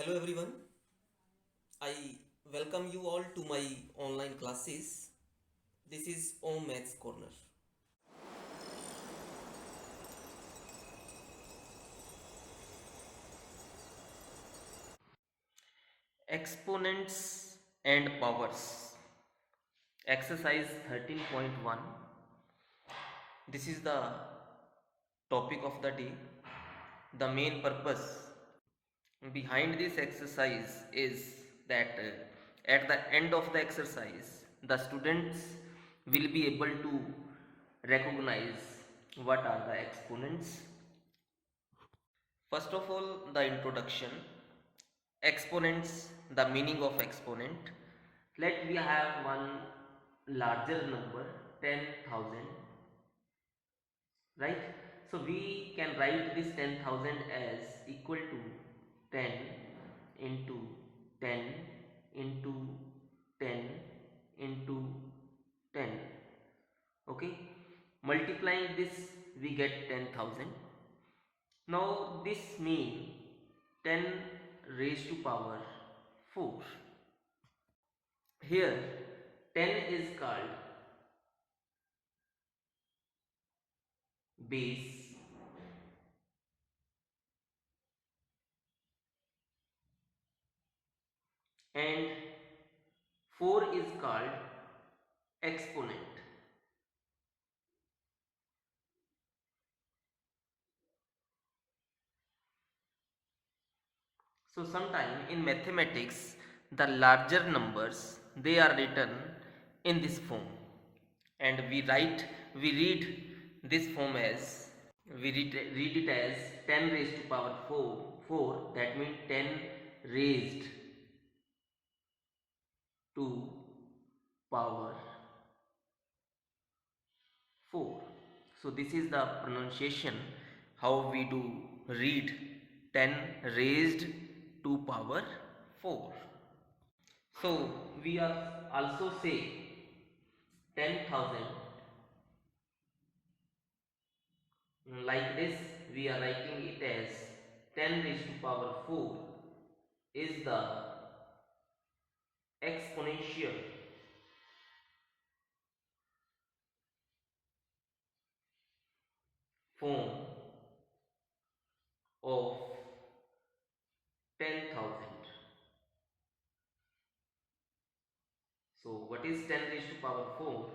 Hello everyone. I welcome you all to my online classes. This is Om Maths Corner. Exponents and powers. Exercise 13.1. This is the topic of the day. The main purpose behind this exercise is that at the end of the exercise, the students will be able to recognize what are the exponents. First of all, the introduction. Exponents, the meaning of exponent. Let we have one larger number, 10,000, right? So we can write this 10,000 as equal to 10 into 10 into 10 into 10. Okay, multiplying this we get 10,000. Now this means 10 raised to power 4. Here 10 is called base and 4 is called exponent. So sometime in mathematics the larger numbers they are written in this form, and we read this form as read it as 10 raised to power 4, that means 10 raised to power 4. So this is the pronunciation how we do read 10 raised to power 4. So we are also say 10,000 like this. We are writing it as 10 raised to power 4 is the exponential form of 10,000. So what is 10 raised to power 4?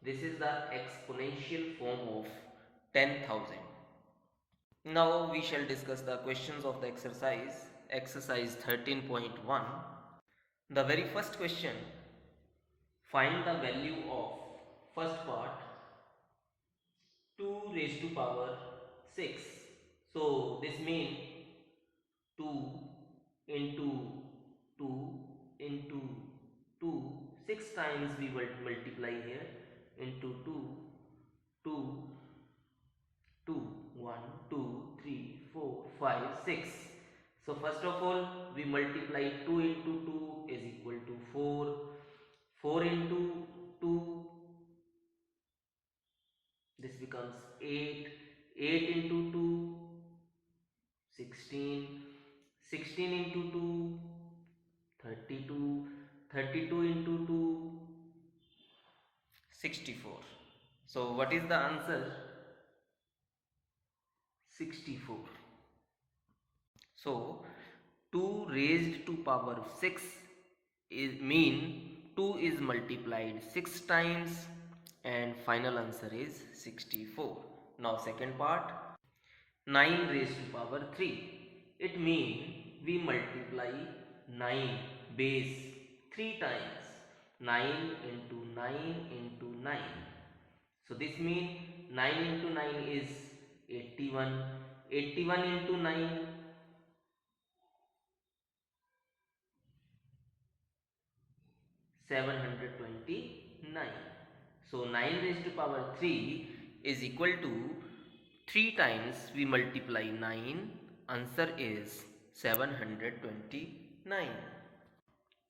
This is the exponential form of 10,000. Now we shall discuss the questions of the exercise. Exercise 13.1. The very first question, find the value of first part 2 raised to power 6. So this means 2 into 2 into 2, 6 times we will multiply here into 2, 2, 2, 1, 2, 3, 4, 5, 6. So first of all we multiply 2 into 2 is equal to 4, 4 into 2 this becomes 8, 8 into 2 16, 16 into 2 32, 32 into 2 64. So what is the answer? 64. So 2 raised to power 6 is mean 2 is multiplied 6 times, and final answer is 64. Now second part, 9 raised to power 3. It means we multiply 9 base 3 times. 9 into 9 into 9. So this means 9 into 9 is 81. 81 into 9, 729. So 9 raised to power 3 is equal to 3 times we multiply 9. Answer is 729.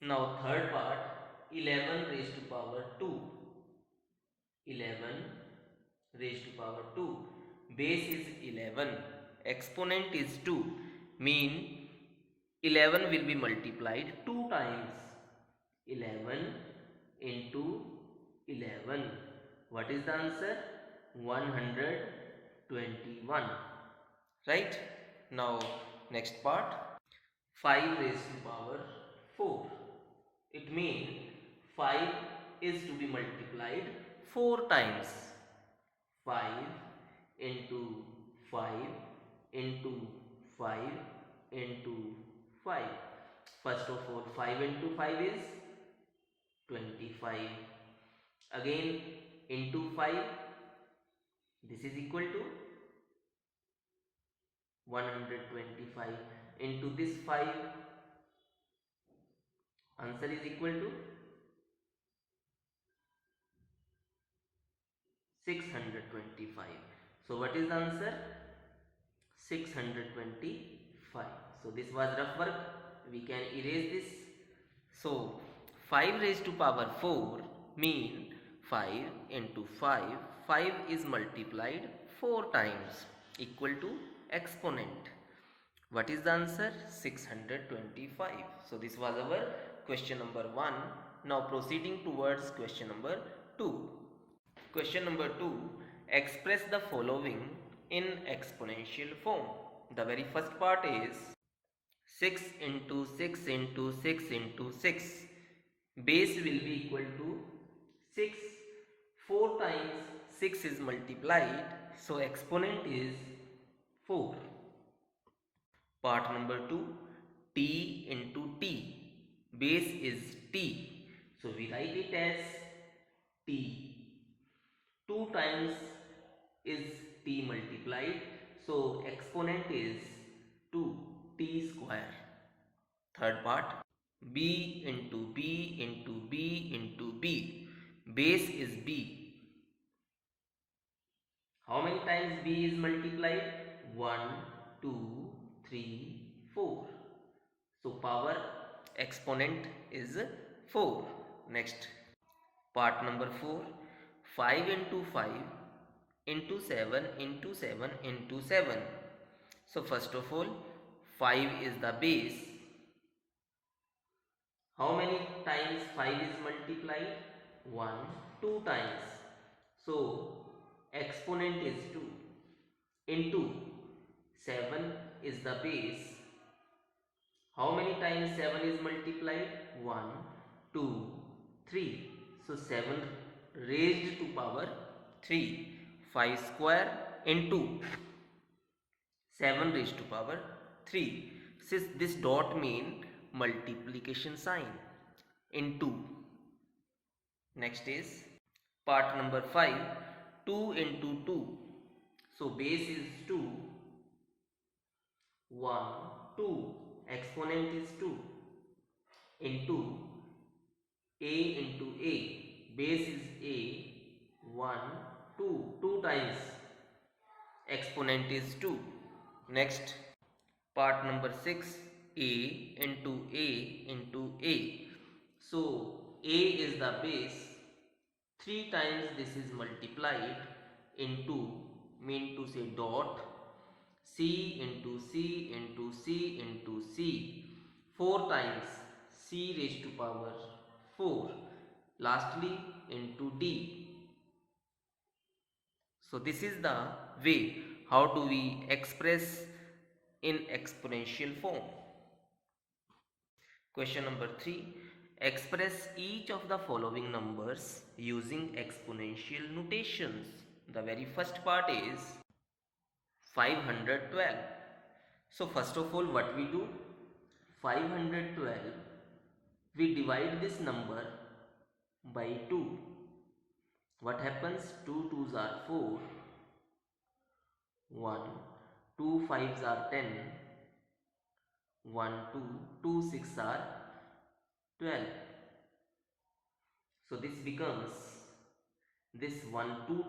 Now third part, 11 raised to power 2. 11 raised to power 2. Base is 11. Exponent is 2. Mean 11 will be multiplied 2 times. 11 into 11. What is the answer? 121. Right? Now next part. 5 raised to power 4. It means 5 is to be multiplied 4 times. 5 into 5 into 5 into 5. First of all, 5 into 5 is 25. Again into 5, this is equal to 125. Into this 5, answer is equal to 625. So what is the answer? 625. So this was rough work. We can erase this. So 5 raised to power 4 mean 5 into 5. 5 is multiplied 4 times equal to exponent. What is the answer? 625. So this was our question number 1. Now proceeding towards question number 2. Question number 2. Express the following in exponential form. The very first part is 6 into 6 into 6 into 6. Base will be equal to 6. 4 times 6 is multiplied. So exponent is 4. Part number 2. T into T. Base is T. So we write it as T. 2 times is T multiplied. So exponent is 2. T square. Third part. B into B into B into B. Base is B. How many times B is multiplied? 1, 2, 3, 4. So power exponent is 4. Next, part number 4. 5 into 5 into 7 into 7 into 7. So first of all, 5 is the base. How many times 5 is multiplied? 1, 2 times. So exponent is 2 into 7 is the base. How many times 7 is multiplied? 1, 2, 3. So 7 raised to power 3. 5 square into 7 raised to power 3. Since this dot mean multiplication sign into. Next is part number 5. 2 into 2. So base is 2. 1, 2. Exponent is 2 into A into A. Base is A. 1, 2. 2 times. Exponent is 2. Next, part number 6. A into A into A. So A is the base. 3 times this is multiplied into, mean to say dot, C into C into C into C. 4 times C raised to power 4. Lastly into D. So this is the way how do we express in exponential form. Question number 3. Express each of the following numbers using exponential notations. The very first part is 512. So first of all, what we do? 512, we divide this number by 2. What happens? 2 2s are 4. 1, 2 5s are 10. 1, 2, 2 6 are 12. So this becomes, this 1 2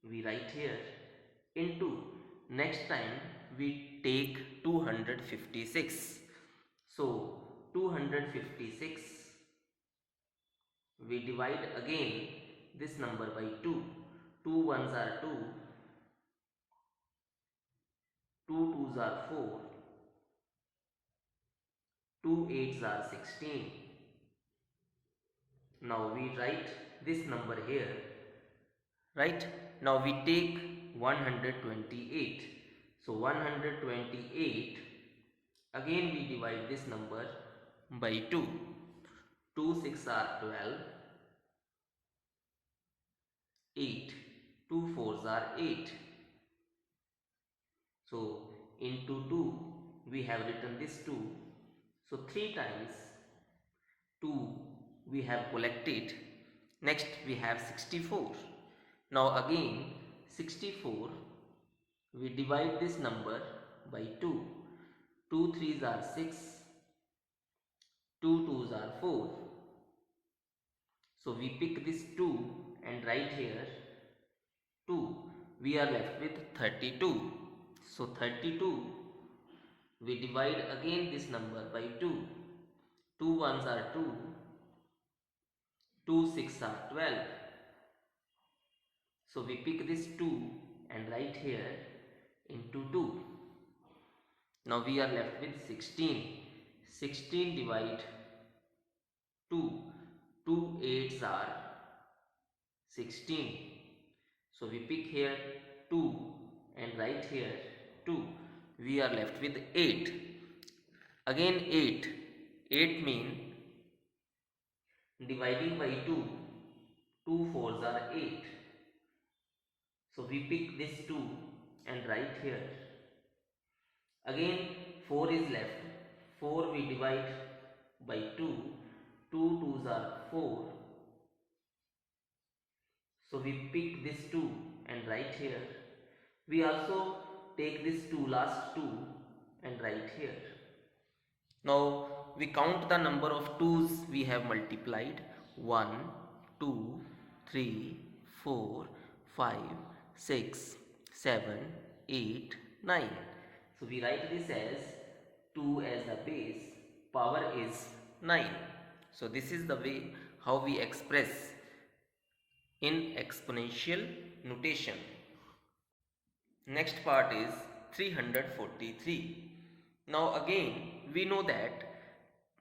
we write here into, next time we take 256. So 256, we divide again this number by 2. 2 ones are 2. 2 twos are 4. 2 8s are 16. Now we write this number here. Right? Now we take 128. So 128, again we divide this number by 2. 2 6 are 12. 8. 2 4s are 8. So into 2 we have written this 2. So 3 times 2 we have collected. Next we have 64. Now again 64, we divide this number by 2. 2 3s are 6. 2 2s are 4. So we pick this 2 and write here 2. We are left with 32. So 32, we divide again this number by 2. 2 1s are 2. 2 6 are 12. So we pick this 2 and write here into 2. Now we are left with 16. 16 divide 2. 2 8s are 16. So we pick here 2 and write here 2. We are left with 8. Again 8. 8 mean dividing by 2. 2 4s are 8. So we pick this 2 and write here. Again 4 is left. 4 we divide by 2. 2 2s are 4. So we pick this 2 and write here. We also take this 2 last 2 and write here. Now we count the number of 2's we have multiplied. 1 2 3 4 5 6 7 8 9. So we write this as 2 as the base, power is 9. So this is the way how we express in exponential notation. Next part is 343. Now again we know that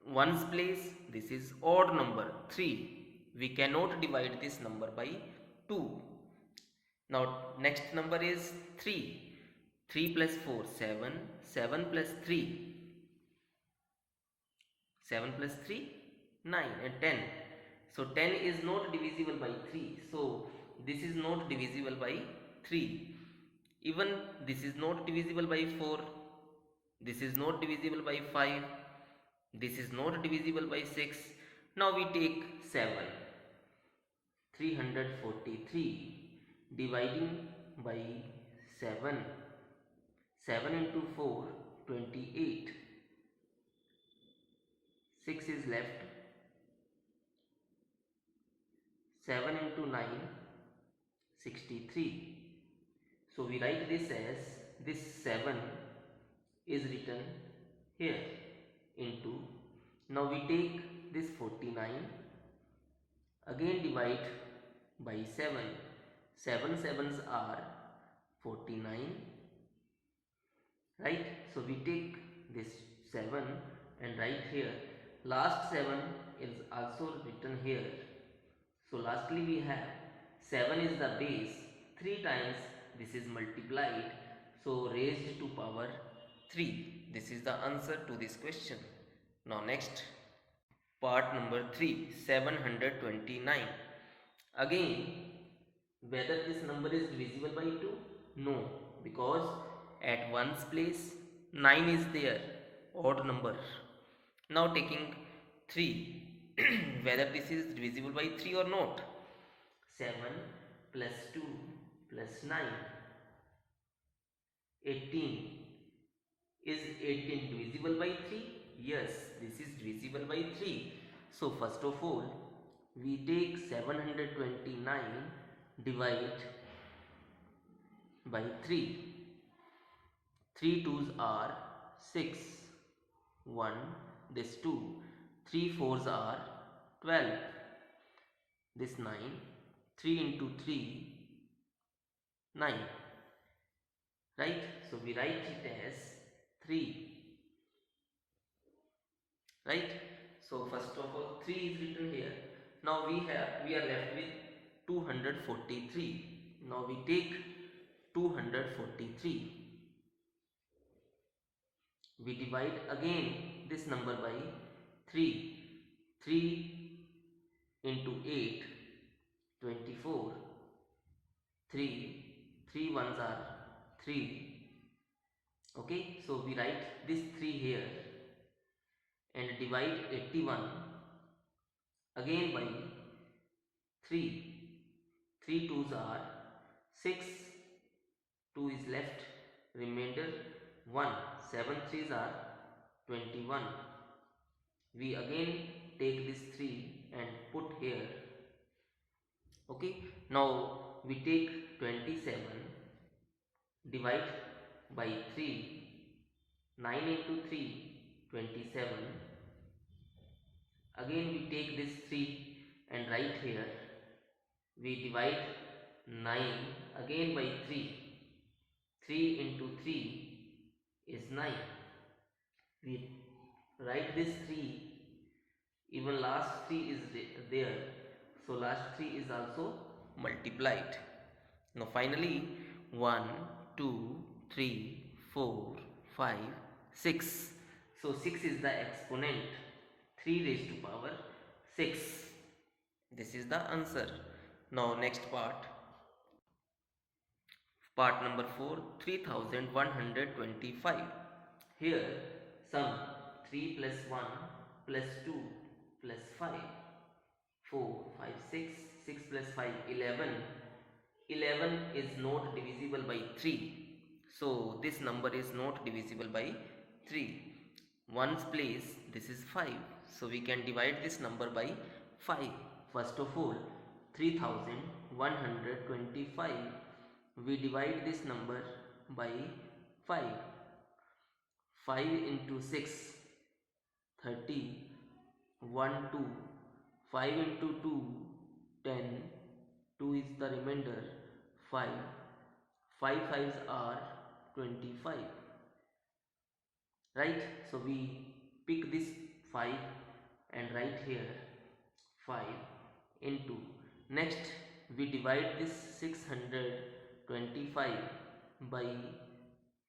ones place, this is odd number 3. We cannot divide this number by 2. Now next number is 3. 3 plus 4 7. 7 plus 3. 7 plus 3 9 and 10. So 10 is not divisible by 3. So this is not divisible by 3. Even this is not divisible by 4. This is not divisible by 5. This is not divisible by 6. Now we take 7. 343 dividing by 7. 7 into 4 28. 6 is left. 7 into 9 63. So we write this as this 7 is written here into, now we take this 49, again divide by 7. 7 sevens are 49, right? So we take this 7 and write here. Last 7 is also written here. So lastly we have 7 is the base, 3 times this is multiplied, so raised to power 3. This is the answer to this question. Now next, part number 3, 729. Again, whether this number is divisible by 2? No, because at ones place 9 is there, odd number. Now taking 3, whether this is divisible by 3 or not. 7 plus 2 plus 9, 18. Is 18 divisible by 3? Yes, this is divisible by 3. So first of all, we take 729 divide by 3. 3 2's are 6. 1, this 2. 3 4's are 12. This 9. 3 into 3, 9. Right? So we write it as 3. right? So first of all 3 is written here. Now we are left with 243. Now we take 243, we divide again this number by 3. 3 into 8, 24. 3 ones are 3. Okay, so we write this 3 here and divide 81 again by 3. 3 twos are 6. 2 is left, remainder 1. 7 threes are 21. We again take this 3 and put here. Okay, now we take 27, divide by 3. 9 into 3, 27. Again we take this 3 and write here. We divide 9 again by 3. 3 into 3 is 9. We write this 3, even last 3 is there, so last 3 is also multiplied. Now finally 1, 2, 3, 4, 5, 6. So 6 is the exponent, 3 raised to power 6. This is the answer. Now next part. Part number 4, 3125. Here sum 3 plus 1 plus 2 plus 5. 4, 5, 6. 6 plus 5, 11. 11 is not divisible by 3. So this number is not divisible by 3. Ones place, this is 5. So we can divide this number by 5. First of all, 3125. We divide this number by 5. 5 into 6, 30. 1, 2. 5 into 2, 10. 2 is the remainder, 5. 5 5s are 25. Right? So we pick this 5 and write here 5 into. Next we divide this 625 by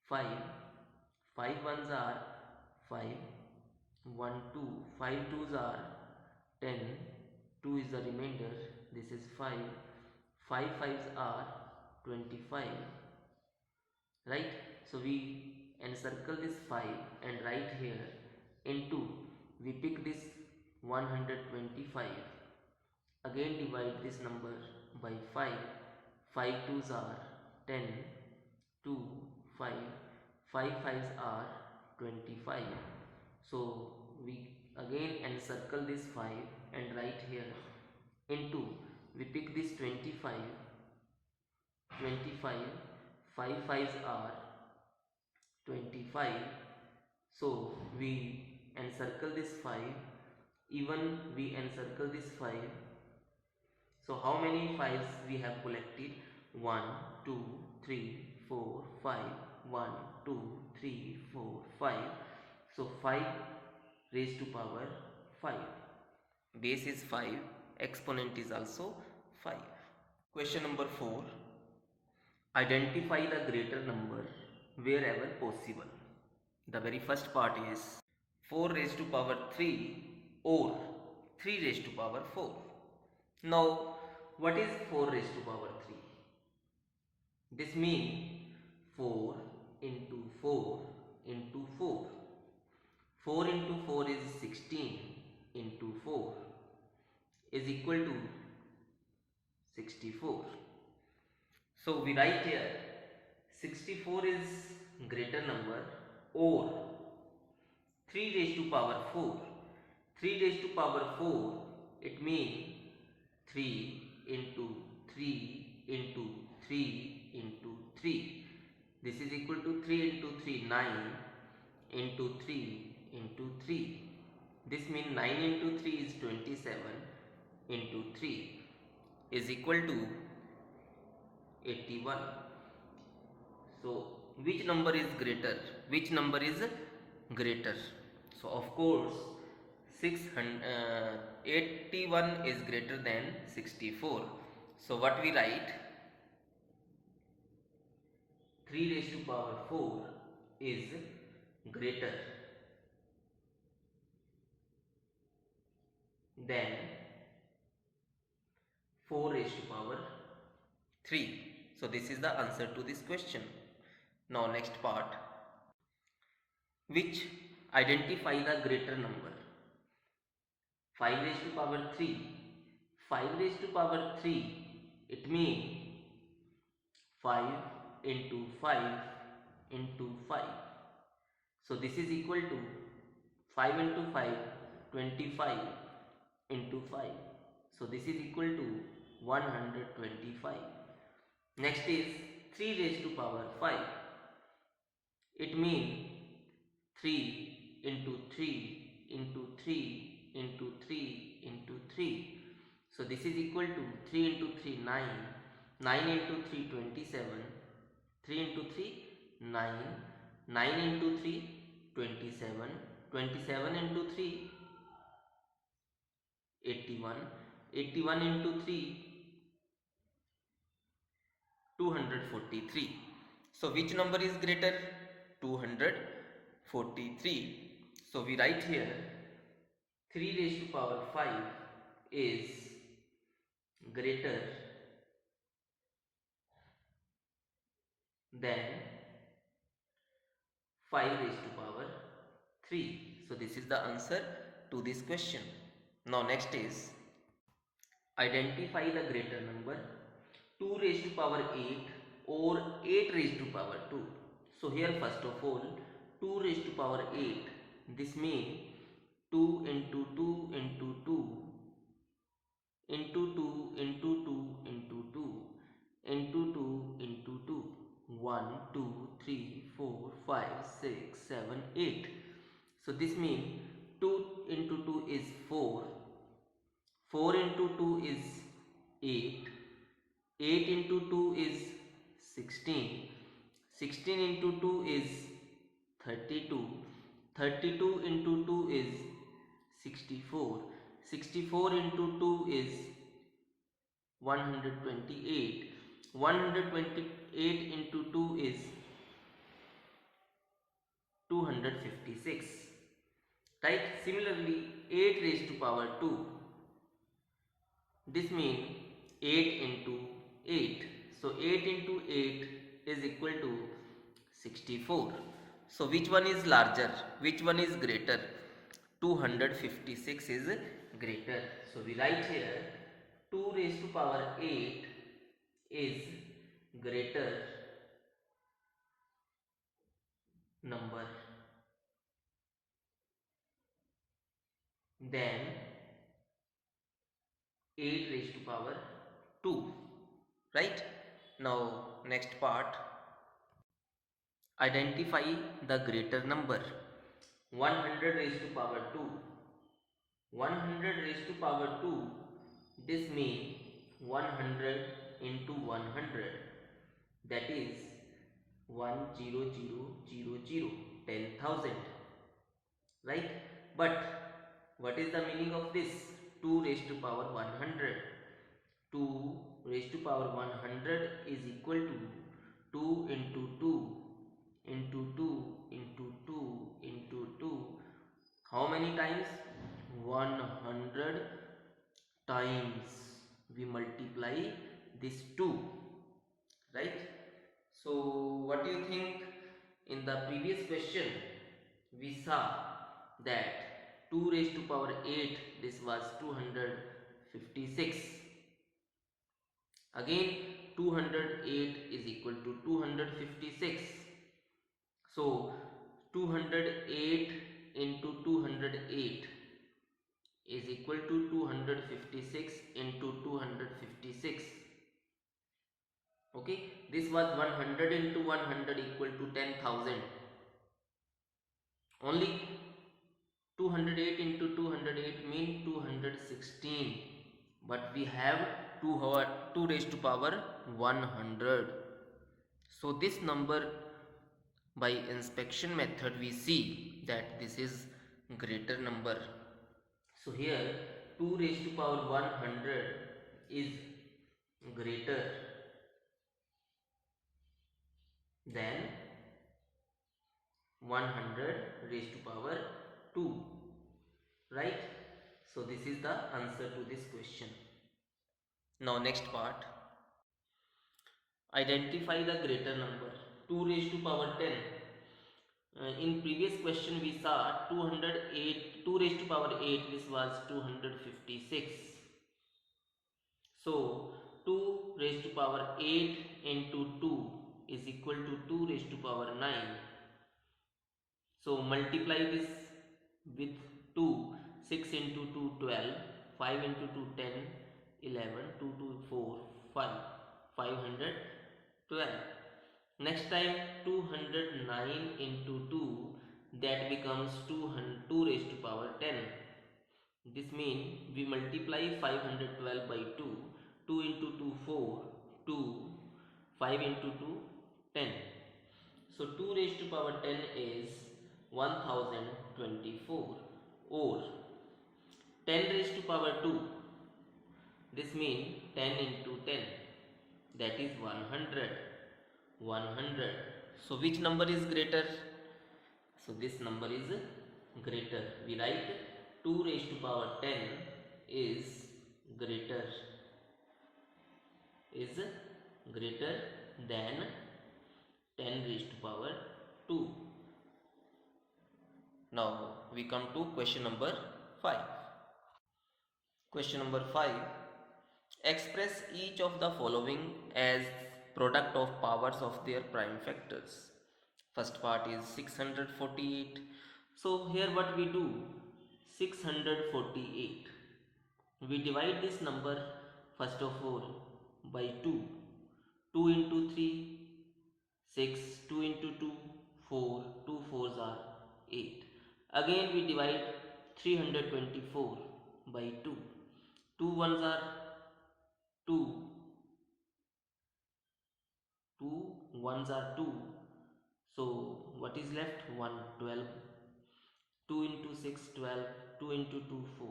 5. 5 ones are 5. 1, 2. 5 twos are 10. 2 is the remainder. This is 5. 5 5s are 25. Right? So we encircle this 5 and write here into. We pick this 125. Again divide this number by 5. 5 twos are 10. 2, 5. 5 5s are 25. So we again encircle this 5 and write here into. We pick this 25. 25. 5 5s are 25. So we encircle this 5. Even we encircle this 5. So how many 5s we have collected? 1, 2, 3, 4, 5. 1, 2, 3, 4, 5. So 5 raised to power 5. Base is 5. Exponent is also 5. Question number 4. Identify the greater number wherever possible. The very first part is 4 raised to power 3 or 3 raised to power 4. Now, what is 4 raised to power 3? This means 4 into 4 into 4. 4 into 4 is 16 into 4 is equal to 64. So we write here 64 is greater number or 3 raised to power 4. 3 raised to power 4, it means 3 into 3 into 3 into 3. This is equal to 3 into 3, 9 into 3 into 3. This means 9 into 3 is 27 into 3 is equal to 81. So which number is greater? Which number is greater? So of course 81 is greater than 64. So what we write? 3 raised to power 4 is greater than 4 raised to power 3. So this is the answer to this question. Now next part, which identify the greater number. 5 raised to power 3. 5 raised to power 3, it means 5 into 5 into 5. So this is equal to 5 into 5, 25 into 5. So this is equal to 125. Next is 3 raised to power 5. It means 3 into 3 into 3 into 3 into 3. So this is equal to 3 into 3, 9. 9 into 3, 27. 3 into 3, 9. 9 into 3, 27. 27 into 3, 81. 81 into 3, 243. So which number is greater? 243. So we write here 3 raised to power 5 is greater than 5 raised to power 3. So this is the answer to this question. Now next is identify the greater number. 2 raised to power 8 or 8 raised to power 2. So here first of all 2 raised to power 8, this means 2 into 2 into 2 into 2 into 2 into 2 into 2 into 2. 1 2 3 4 5 6 7 8. So this means 2 into 2 is 4. 4 into 2 is 8. 8 into 2 is 16. 16 into 2 is 32. 32 into 2 is 64. 64 into 2 is 128. 128 into 2 is 256. Right? Similarly, 8 raised to power 2. This means 8 into 8. So 8 into 8 is equal to 64. So which one is larger? Which one is greater? 256 is greater. So we write here 2 raised to power 8 is greater number than 8 raised to power 2. Right? Now next part, identify the greater number. 100 raised to power 2. 100 raised to power 2, this means 100 into 100, that is 10000, 10,000. Right? But what is the meaning of this? 2 raised to power 100. 2 raised to power 100 is equal to 2 into 2 into 2 into 2 into 2. How many times? 100 times we multiply this 2. Right? So what do you think? In the previous question we saw that 2 raised to power 8, this was 256. Again 208 is equal to 256. So 208 into 208 is equal to 256 into 256. Okay, this was 100 into 100 equal to 10,000. Only 208 into 208 mean 216, but we have 2 raised to power 100. So this number, by inspection method we see that this is greater number. So here 2 raised to power 100 is greater than 100 raised to power 2, right? So this is the answer to this question. Now next part, identify the greater number. 2 raised to power 10. In previous question we saw 208, 2 raised to power 8, this was 256. So 2 raised to power 8 into 2 is equal to 2 raised to power 9. So multiply this with 2. 6 into 2 12, 5 into 2 10, 11, 2 to 4 5, 512. Next time 209 into 2, that becomes 2 raised to power 10. This means we multiply 512 by 2. 2 into 2 4, 2, 5 into 2 10. So 2 raised to power 10 is 1024, or 10 raised to power 2. This means 10 into 10, that is 100. 100. So which number is greater? So this number is greater. We write 2 raised to power 10 is greater is greater than 10 raised to power 2. Now we come to question number 5. Question number 5. Express each of the following as product of powers of their prime factors. First part is 648. So here what we do, 648. We divide this number first of all by 2. 2 into 3, 6, 2 into 2, 4, 2 fours are 8. Again we divide 324 by 2. 2 ones are 2, 2 ones are 2. So what is left? 1, 12. 2 into 6, 12. 2 into 2, 4.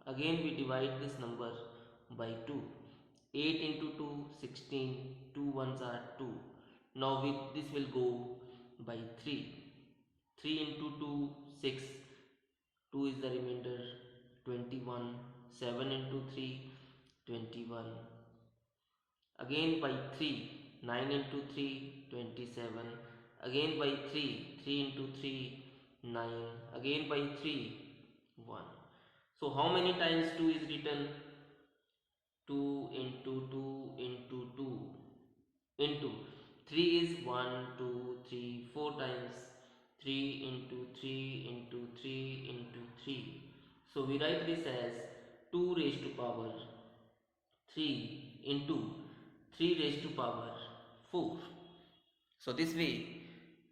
Again we divide this number by 2. 8 into 2, 16. 2 ones are 2. Now this will go by 3. 3 into 2, 6. 2 is the remainder, 21. 7 into 3, 21. Again by 3. 9 into 3, 27. Again by 3. 3 into 3, 9. Again by 3, 1. So how many times 2 is written? 2 into 2 into 2 into 3 is 1, 2, 3, 4 times. 3 into 3 into 3 into 3. So we write this as 2 raised to power 3 into 3 raised to power 4. So this way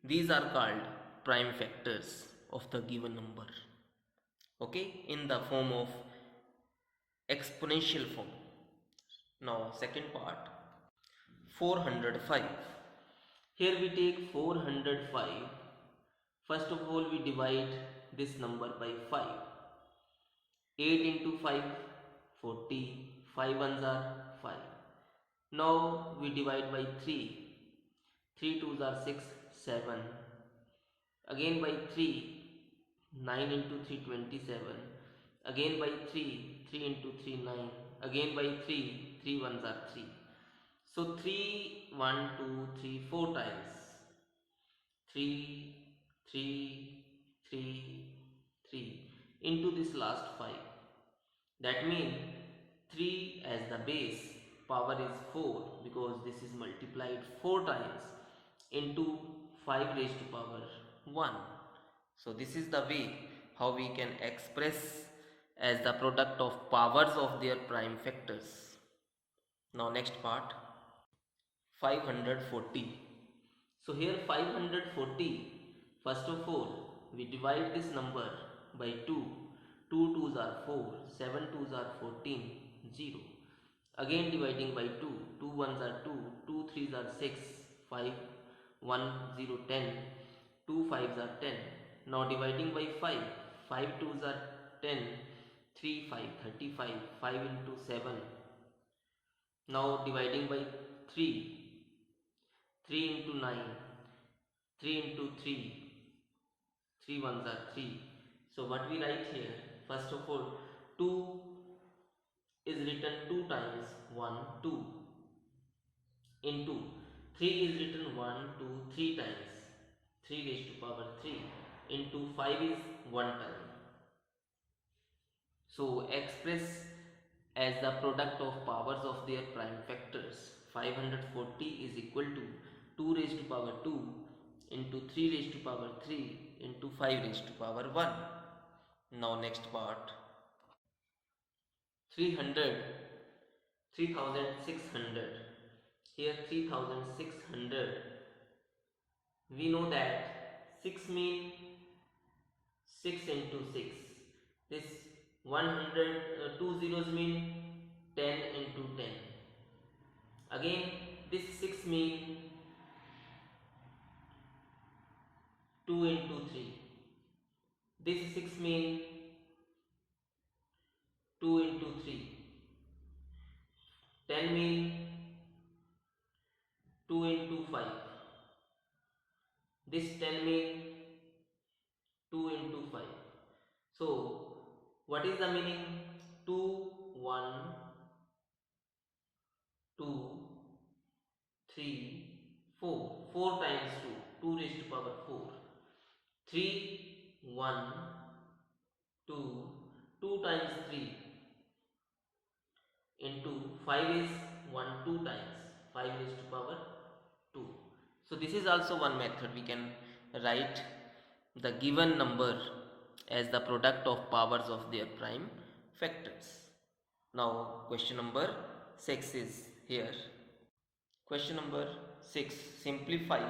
these are called prime factors of the given number, okay, in the form of exponential form. Now second part, 405. Here we take 405. First of all we divide this number by 5. 8 into 5, 40. 5 ones are 5. Now we divide by 3. 3 twos are 6, 7. Again by 3. 9 into 3, 27. Again by 3. 3 into 3, 9. Again by 3. 3 ones are 3. So 3, 1, 2, 3, 4 times. 3, 3, 3, 3 into this last 5. That means 3 as the base, power is 4 because this is multiplied 4 times into 5 raised to power 1. So this is the way how we can express as the product of powers of their prime factors. Now next part, 540. So here 540, first of all we divide this number by 2. 2 twos are 4, 7 twos are 14, 0. Again dividing by 2. 2 ones are 2, 2 threes are 6, 5, 1, 0, 10. 2 fives are 10. Now dividing by 5. 5 twos are 10, 3 5 35, 5 into 7. Now dividing by 3, 3 into 9, 3 into 3, 3 ones are 3. So what we write here, first of all, 2 is written 2 times, 1 2, into 3 is written 1 2 3 times, 3 raised to power 3, into 5 is 1 time. So express as the product of powers of their prime factors. 540 is equal to 2 raised to power 2 into 3 raised to power 3 into 5 raised to power 1. Now next part. 300, 3600. Here 3600. We know that 6 mean 6 into 6. This 100, two zeros mean 10 into 10. Again, this 6 mean 2 into 3. This 6 mean 2 into 3. 10 mean 2 into 5. This 10 mean 2 into 5. So, what is the meaning? 2, 1, 2, 3, 4. 4 times 2. 2 raised to power 4. 3, 1, 2. 2 times 3 into 5 is 1 2 times. 5 raised to power 2. So this is also one method. We can write the given number as the product of powers of their prime factors. Now question number 6 is here. Question number 6. Simplify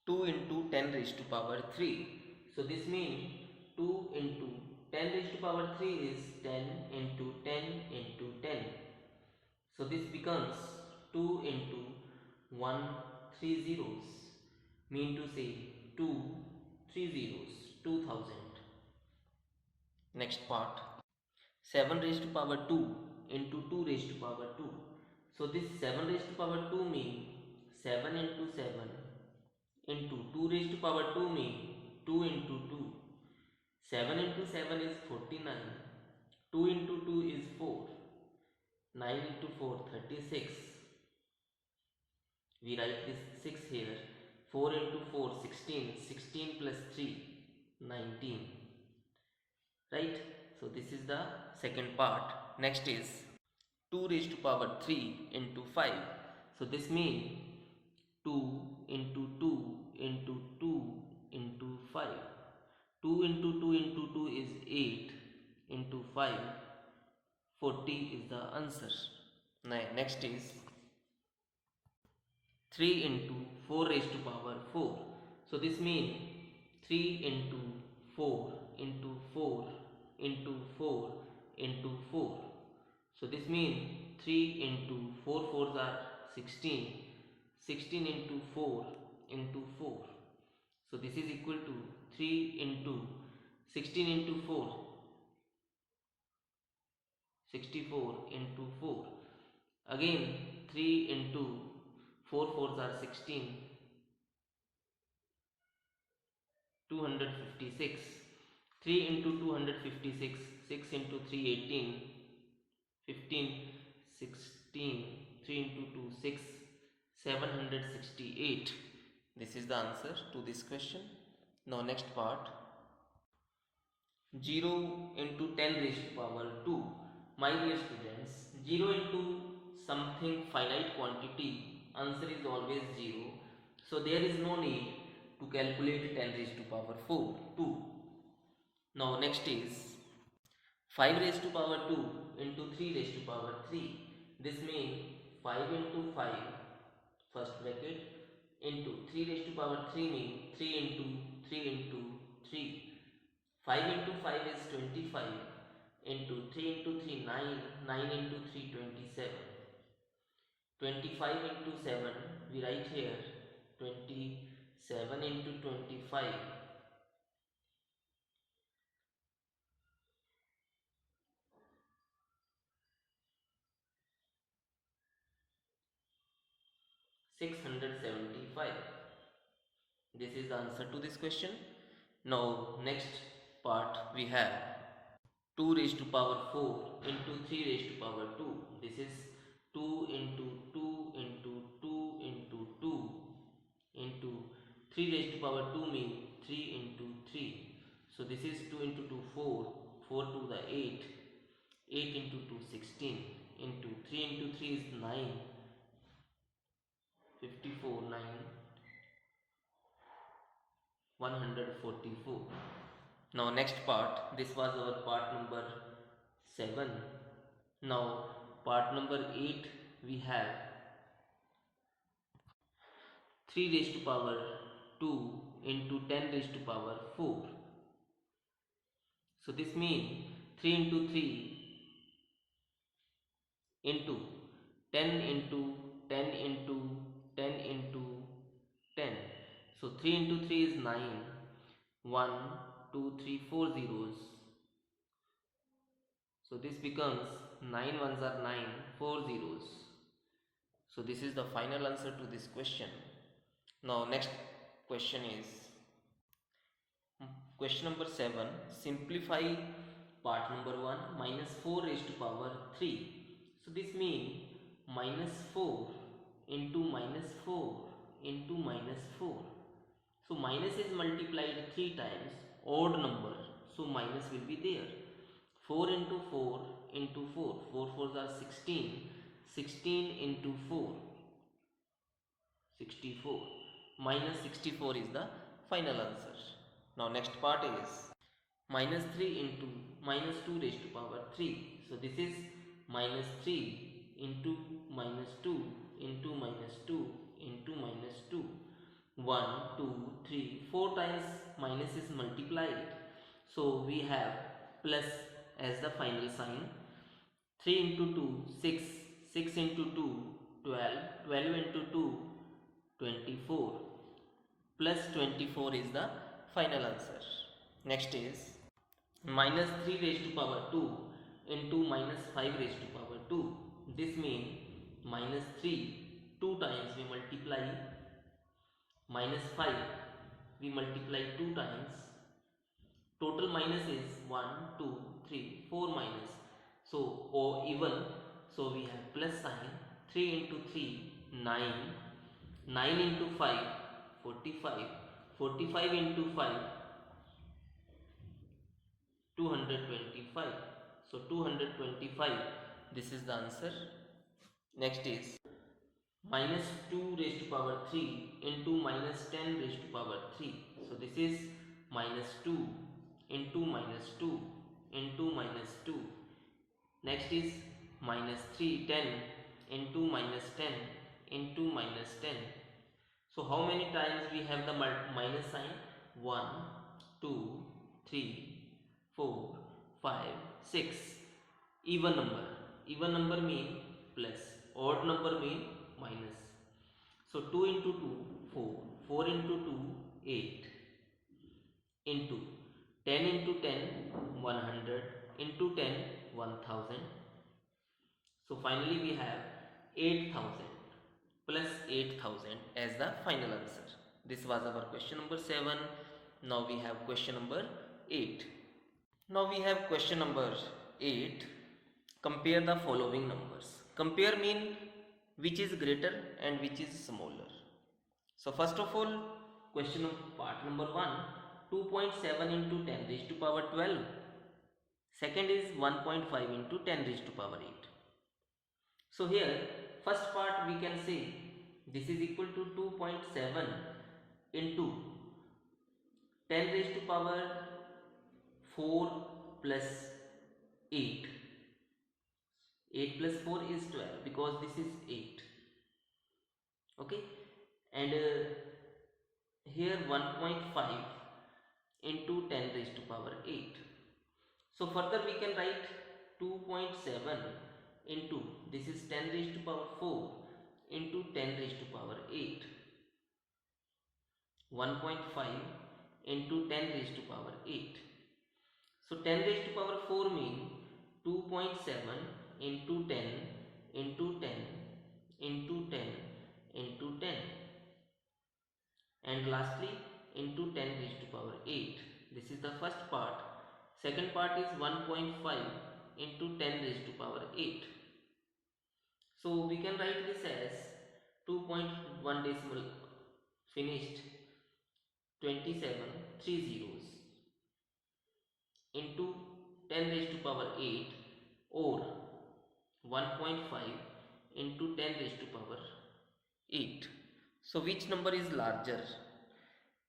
2 into 10 raised to power 3. So this means 2 into 10 raised to power 3 is 10 into 10 into 10. So this becomes 2 into 1 3 zeros. Mean to say 2 3 zeros, 2000. Next part. 7 raised to power 2 into 2 raised to power 2. So this 7 raised to power 2 means 7 into 7 into 2 raised to power 2 means 2 into 2. 7 into 7 is 49. 2 into 2 is 4. 9 into 4 36. We write this 6 here. 4 into 4 16. 16 plus 3 19. Right? So this is the second part. Next is 2 raised to power 3 into 5. So this means 2 into 2 into 2 into 5. 2 into 2 into 2 is 8 into 5. 40 is the answer. Next is 3 into 4 raised to power 4. So this means 3 into 4 into 4 into 4 into 4. So this means 3 into 4 fours are 16. 16 into 4 into 4. So this is equal to 3 into 16 into 4. 64 into 4. Again 3 into 4 fours are 16. 256. 3 into 256. 6 into 3 18. 15 16. 3 into 2 6. 768. This is the answer to this question. Now next part. 0 into 10 raised to power 2. My dear students, 0 into something finite quantity, answer is always 0. So there is no need to calculate 10 raised to power 4, 2. Now next is 5 raised to power 2 into 3 raised to power 3. This means 5 into 5, first bracket, into 3 raised to power 3 means 3 into 3 into 3. 5 into 5 is 25 into 3 into 3 9. 9 into 3 27. 25 into 7 we write here 27 into 25. 675. This is the answer to this question. Now next part we have 2 raised to power 4 into 3 raised to power 2. This is 2 into 2 into 2 into 2 into 3 raised to power 2 means 3 into 3. So this is 2 into 2 4, 4 to the 8, 8 into 2 16 into 3 into 3 is 9, 54, 9, 144. Now next part, this was our part number 7. Now part number 8 we have 3 raised to power 2 into 10 raised to power 4. So this means 3 into 3 into 10 into 10 into 10 into 10. So 3 into 3 is 9. 1, 2, 3, 4 zeros. So this becomes 9 ones are 9, 4 zeros. So this is the final answer to this question. Now next question is question number 7. Simplify part number 1 minus 4 raised to power 3. So this means minus 4 into minus 4 into minus 4. So minus is multiplied 3 times, odd number. So minus will be there. 4 into 4 into 4. 4 4s are 16. 16 into 4. 64. Minus 64 is the final answer. Now next part is minus 3 into minus 2 raised to power 3. So this is minus 3 into minus 2 into minus 2 into minus 2. 1, 2, 3, 4 times minus is multiplied. So we have plus as the final sign. 3 into 2, 6, 6 into 2, 12, 12 into 2, 24, plus 24 is the final answer. Next is minus 3 raised to power 2 into minus 5 raised to power 2. This means minus 3, 2 times we multiply, minus 5 we multiply 2 times. Total minus is 1, 2, 3, 4 minus. So or even, so we have plus sign. 3 into 3, 9. 9 into 5, 45. 45 into 5, 225. So 225, this is the answer. Next is minus 2 raised to power 3 into minus 10 raised to power 3. So this is minus 2 into minus 2 into minus 2. Next is minus 3, 10 into minus 10 into minus 10. So how many times we have the minus sign? 1, 2, 3, 4, 5, 6. Even number. Even number mean plus. Odd number mean minus. So 2 into 2, 4. 4 into 2, 8. Into 10 into 10, 100. Into 10, 1000. So finally we have 8000 plus 8000 as the final answer. This was our question number 7. Now we have question number 8. Now we have question number 8. Compare the following numbers. Compare mean which is greater and which is smaller. So first of all, question of part number 1, 2.7 into 10 raised to power 12. Second is 1.5 into 10 raised to power 8. So here first part we can say this is equal to 2.7 into 10 raised to power 4 plus 8. 8 plus 4 is 12 because this is 8. Okay, and here 1.5 into 10 raised to power 8. So further we can write 2.7 into, this is 10 raised to power 4 into 10 raised to power 8. 1.5 into 10 raised to power 8. So 10 raised to power 4 means 2.7 into 10 into 10 into 10 into 10. and lastly into 10 raised to power 8. This is the first part. Second part is 1.5 into 10 raised to power 8. So we can write this as 2.1 decimal finished 27 3 zeros into 10 raised to power 8 or 1.5 into 10 raised to power 8. So which number is larger?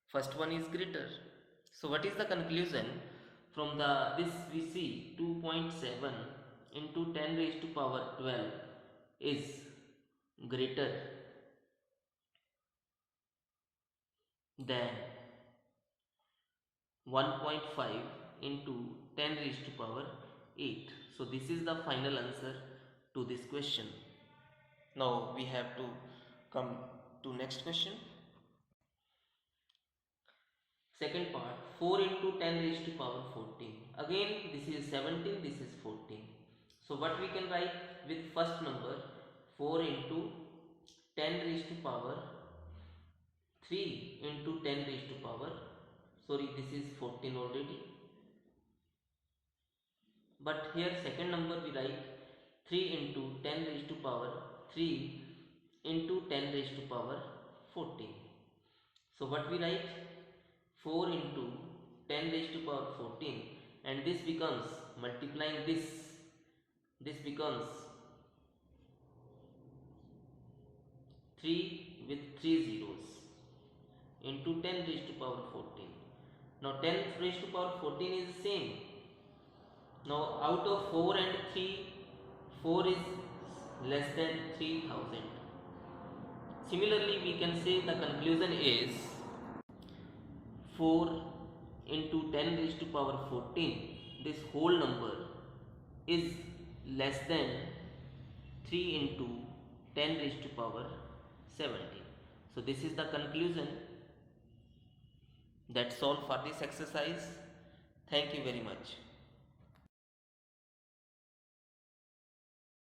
First one is greater. So what is the conclusion from this? We see 2.7 into 10 raised to power 12 is greater than 1.5 into 10 raised to power 8. So this is the final answer to this question. Now we have to come to next question. Second part, 4 into 10 raised to power 14. Again this is 17, this is 14. So what we can write with first number, 4 into 10 raised to power 3 into 10 raised to power, sorry, this is 14 already, but here second number we write 3 into 10 raised to power 3 into 10 raised to power 14. So what we write, 4 into 10 raised to power 14, and this becomes multiplying this becomes 3 with 3 zeros into 10 raised to power 14. Now 10 raised to power 14 is the same. Now out of 4 and 3, 4 is less than 3000. Similarly we can say the conclusion is 4 into 10 raised to power 14, this whole number is less than 3 into 10 raised to power 17. So this is the conclusion. That's all for this exercise. Thank you very much.